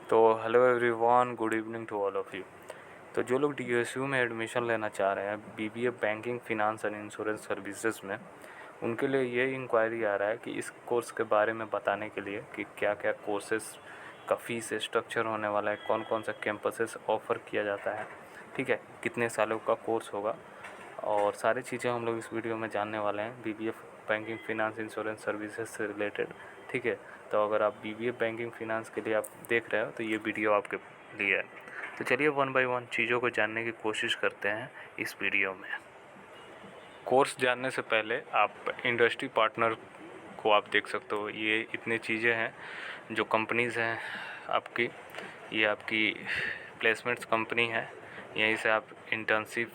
तो hello everyone, good evening to all of you. तो जो लोग डीएसयू में एडमिशन लेना चाह रहे हैं BBA banking finance and insurance services में, उनके लिए ये इंक्वायरी आ रहा है कि इस कोर्स के बारे में बताने के लिए कि क्या क्या कोर्सेज का फ़ीस स्ट्रक्चर होने वाला है, कौन कौन सा कैंपसेस ऑफ़र किया जाता है, ठीक है, कितने सालों का कोर्स होगा और सारी चीज़ें हम लोग इस वीडियो में जानने वाले हैं BBA banking finance insurance services से रिलेटेड। ठीक है, तो अगर आप बीबीए बैंकिंग फिनांस के लिए आप देख रहे हो तो ये वीडियो आपके लिए है। तो चलिए वन बाय वन चीज़ों को जानने की कोशिश करते हैं इस वीडियो में। कोर्स जानने से पहले आप इंडस्ट्री पार्टनर को आप देख सकते हो। ये इतनी चीज़ें हैं जो कंपनीज़ हैं आपकी, ये आपकी प्लेसमेंट्स कंपनी है, यहीं से आप इंटर्नशिप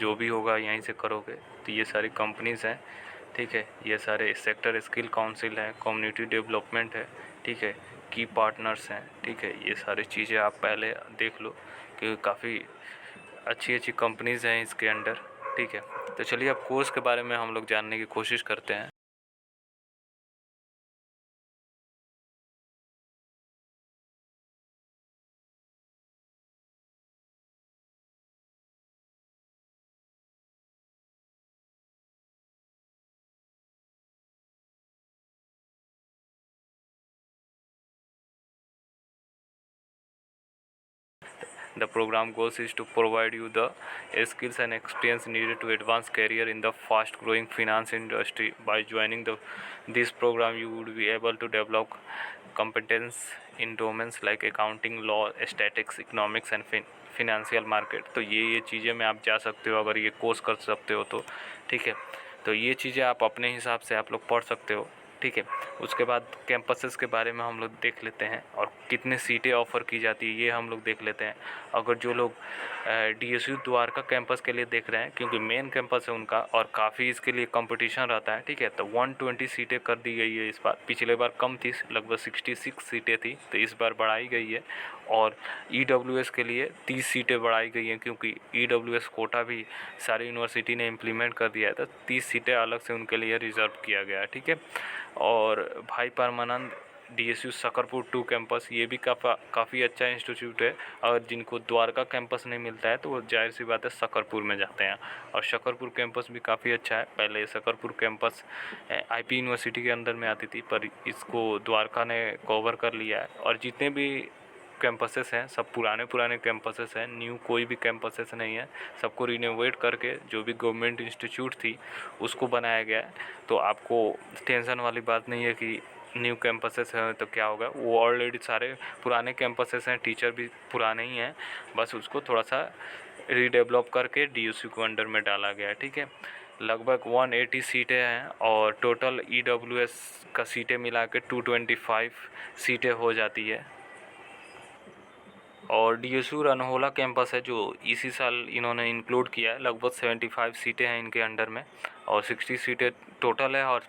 जो भी होगा यहीं से करोगे। तो ये सारी कंपनीज़ हैं, ठीक है। ये सारे सेक्टर स्किल काउंसिल है, कम्युनिटी डेवलपमेंट है, ठीक है, की पार्टनर्स हैं, ठीक है। ये सारी चीज़ें आप पहले देख लो कि काफ़ी अच्छी अच्छी कंपनीज़ हैं इसके अंडर, ठीक है। तो चलिए अब कोर्स के बारे में हम लोग जानने की कोशिश करते हैं। The program goals is to provide you the skills and experience needed to advance career in the fast growing finance industry. By joining this program you would be able to develop competence in domains like accounting, law, statistics, economics and financial market. तो ये चीज़ें में आप जा सकते हो अगर ये कोर्स कर सकते हो तो, ठीक है। तो ये चीज़ें आप अपने हिसाब से आप लोग पढ़ सकते हो, ठीक है। उसके बाद कैंपसेस के बारे में हम लोग देख लेते हैं और कितने सीटें ऑफ़र की जाती है ये हम लोग देख लेते हैं। अगर जो लोग डीएसयू द्वारका कैंपस के लिए देख रहे हैं, क्योंकि मेन कैंपस है उनका और काफ़ी इसके लिए कंपटीशन रहता है, ठीक है। तो 120 सीटें कर दी गई है इस बार, पिछले बार कम थी, लगभग 66 सीटें थी, तो इस बार बढ़ाई गई है। और ईडब्ल्यूएस के लिए 30 सीटें बढ़ाई गई हैं, क्योंकि ईडब्ल्यूएस कोटा भी सारी यूनिवर्सिटी ने इम्प्लीमेंट कर दिया है, तो 30 सीटें अलग से उनके लिए रिजर्व किया गया है, ठीक है। और भाई परमानंद डीएसयू सकरपुर 2 कैंपस, ये भी काफ़ी अच्छा इंस्टीट्यूट है। और जिनको द्वारका कैंपस नहीं मिलता है तो वो जाहिर सी बात है सकरपुर में जाते हैं, और सकरपुर कैंपस भी काफ़ी अच्छा है। पहले सकरपुर कैंपस आईपी यूनिवर्सिटी के अंदर में आती थी, पर इसको द्वारका ने कवर कर लिया है। और जितने भी कैंपसेस हैं सब पुराने कैंपसेस हैं, न्यू कोई भी कैंपसेस नहीं है, सबको रिनोवेट करके जो भी गवर्नमेंट इंस्टीट्यूट थी उसको बनाया गया है। तो आपको टेंशन वाली बात नहीं है कि न्यू कैंपसेस हैं तो क्या होगा, वो ऑलरेडी सारे पुराने कैंपसेस हैं, टीचर भी पुराने ही हैं, बस उसको थोड़ा सा रीडेवलप करके डीयूसी को अंडर में डाला गया है, ठीक है। लगभग 180 सीटें हैं और टोटल ईडब्ल्यूएस का सीटें मिला के 225 सीटें हो जाती है। और डीएसयू रनहोला कैंपस है जो इसी साल इन्होंने इंक्लूड किया है, लगभग 75 सीटें हैं इनके अंडर में और 60 सीटें टोटल है और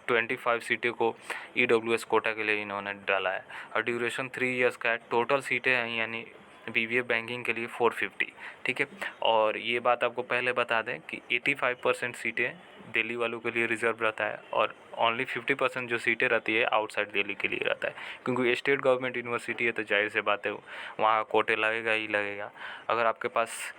25 सीटें को ईडब्ल्यूएस कोटा के लिए इन्होंने डाला है। और ड्यूरेशन 3 इयर्स का है। टोटल सीटें हैं यानी बीबीए बैंकिंग के लिए 450, ठीक है। और ये बात आपको पहले बता दें कि 85% सीटें दिल्ली वालों के लिए रिजर्व रहता है और ओनली 50% जो सीटें रहती है आउटसाइड दिल्ली के लिए रहता है, क्योंकि स्टेट गवर्नमेंट यूनिवर्सिटी है तो जाहिर से बात है वहाँ कोटे लगेगा ही लगेगा। अगर आपके पास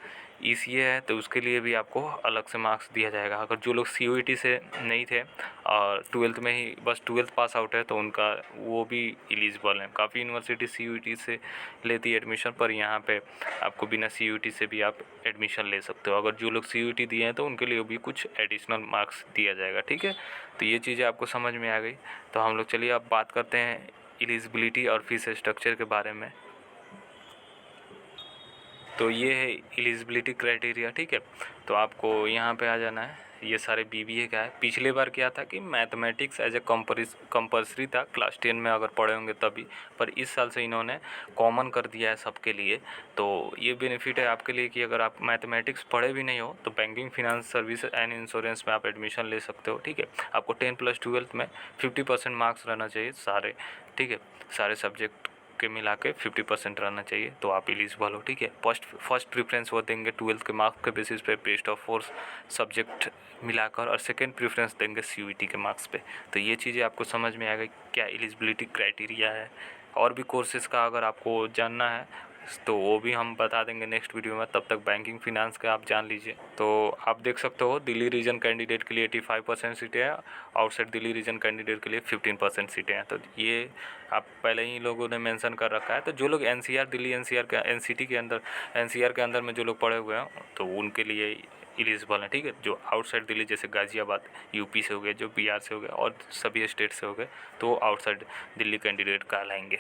ईसीए है तो उसके लिए भी आपको अलग से मार्क्स दिया जाएगा। अगर जो लोग सीयूईटी से नहीं थे और 12th में ही बस 12th पास आउट है तो उनका वो भी एलिजिबल है। काफ़ी यूनिवर्सिटी सीयूईटी से लेती है एडमिशन, पर यहाँ पे आपको बिना सीयूईटी से भी आप एडमिशन ले सकते हो। अगर जो लोग सीयूईटी दिए हैं तो उनके लिए भी कुछ एडिशनल मार्क्स दिया जाएगा, ठीक है। तो ये चीज़ें आपको समझ में आ गई। तो हम लोग चलिए अब बात करते हैं एलिजिबिलिटी और फीस स्ट्रक्चर के बारे में। तो ये है एलिजिबिलिटी क्राइटेरिया, ठीक है। तो आपको यहाँ पे आ जाना है, ये सारे बीबीए का है। पिछले बार क्या था कि मैथमेटिक्स एज ए कंपल्सरी था क्लास 10 में अगर पढ़े होंगे तभी, पर इस साल से इन्होंने कॉमन कर दिया है सबके लिए। तो ये बेनिफिट है आपके लिए कि अगर आप मैथमेटिक्स पढ़े भी नहीं हो तो banking finance service and insurance में आप एडमिशन ले सकते हो, ठीक है। आपको 10+12 में 50% मार्क्स रहना चाहिए सारे, ठीक है, सारे सब्जेक्ट के मिला के 50% रहना चाहिए तो आप एलिजिबल हो, ठीक है। फर्स्ट प्रेफरेंस वो देंगे 12th के मार्क्स के बेसिस पे बेस्ट ऑफ 4 सब्जेक्ट मिलाकर, और सेकंड प्रेफरेंस देंगे सीयूईटी के मार्क्स पे। तो ये चीज़ें आपको समझ में आ गई क्या एलिजिबिलिटी क्राइटेरिया है और भी कोर्सेज़ का अगर आपको जानना है तो वो भी हम बता देंगे नेक्स्ट वीडियो में। तब तक बैंकिंग फिनांस का आप जान लीजिए। तो आप देख सकते हो दिल्ली रीजन कैंडिडेट के लिए 85% सीटें हैं, आउटसाइड दिल्ली रीजन कैंडिडेट के लिए 15% सीटें हैं। तो ये आप पहले ही लोगों ने मेंशन कर रखा है। तो जो लोग एनसीआर दिल्ली एनसीआर के एनसीटी के अंदर एनसीआर के अंदर में जो लोग पढ़े हुए हैं तो उनके लिए एलिजिबल है, ठीक है। जो आउटसाइड दिल्ली जैसे गाज़ियाबाद यूपी से हो गए, जो बिहार से हो गए और सभी स्टेट से हो गए, तो आउटसाइड दिल्ली कैंडिडेट कहलाएंगे।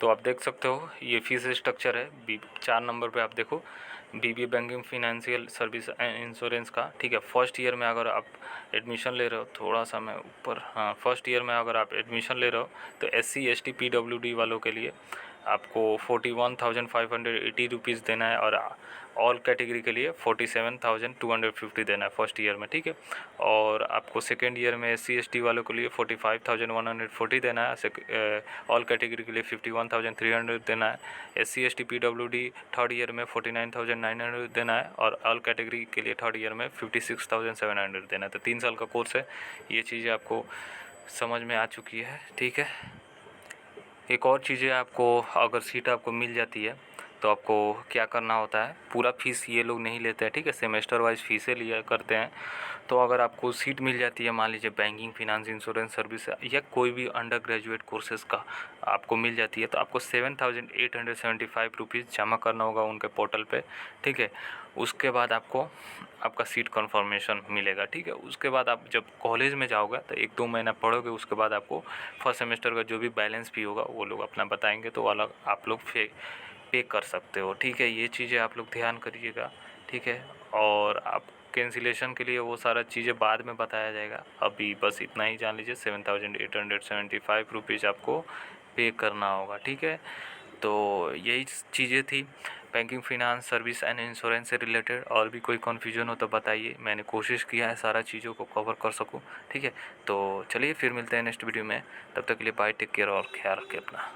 तो आप देख सकते हो ये फीस स्ट्रक्चर है 4 नंबर पे आप देखो BBA banking financial service and insurance का, ठीक है। फर्स्ट ईयर में अगर आप एडमिशन ले रहे हो, थोड़ा सा मैं ऊपर, हाँ, फर्स्ट ईयर में अगर आप एडमिशन ले रहे हो तो SC ST PWD वालों के लिए आपको 41,580 रुपीज़ देना है और ऑल कैटेगरी के लिए 47,250 देना है फर्स्ट ईयर में, ठीक है। और आपको सेकेंड ईयर में SC ST वालों के लिए 45,140 देना है, ऑल कैटेगरी के लिए 51,300 देना है। SC ST PWD third year में 49,900 देना है और ऑल कैटेगरी के लिए थर्ड ईयर में 56,700 देना है। तो 3 साल का कोर्स है। ये चीज़ें आपको समझ में आ चुकी है, ठीक है। एक और चीज़ है, आपको अगर सीट आपको मिल जाती है तो आपको क्या करना होता है, पूरा फीस ये लोग नहीं लेते हैं, ठीक है, सेमेस्टर वाइज फीसें लिया करते हैं। तो अगर आपको सीट मिल जाती है, मान लीजिए बैंकिंग फिनांस इंश्योरेंस सर्विस या कोई भी अंडर ग्रेजुएट कोर्सेज़ का आपको मिल जाती है, तो आपको 7,875 रुपीज़ जमा करना होगा उनके पोर्टल पे, ठीक है। उसके बाद आपको आपका सीट कन्फर्मेशन मिलेगा, ठीक है। उसके बाद आप जब कॉलेज में जाओगे तो 1-2 महीना पढ़ोगे, उसके बाद आपको फर्स्ट सेमेस्टर का जो भी बैलेंस फी होगा वो लोग अपना बताएंगे, तो अलग आप लोग पे कर सकते हो, ठीक है। ये चीज़ें आप लोग ध्यान करिएगा, ठीक है। और आप कैंसिलेशन के लिए वो सारा चीज़ें बाद में बताया जाएगा, अभी बस इतना ही जान लीजिए 7,875 रुपीज़ आपको पे करना होगा, ठीक है। तो यही चीज़ें थी banking finance service and insurance से रिलेटेड। और भी कोई कन्फ्यूजन हो तो बताइए, मैंने कोशिश किया है सारा चीज़ों को कवर कर सकूं, ठीक है। तो चलिए फिर मिलते हैं नेक्स्ट वीडियो में, तब तक के लिए बाय, टेक केयर और ख्याल रखिए अपना।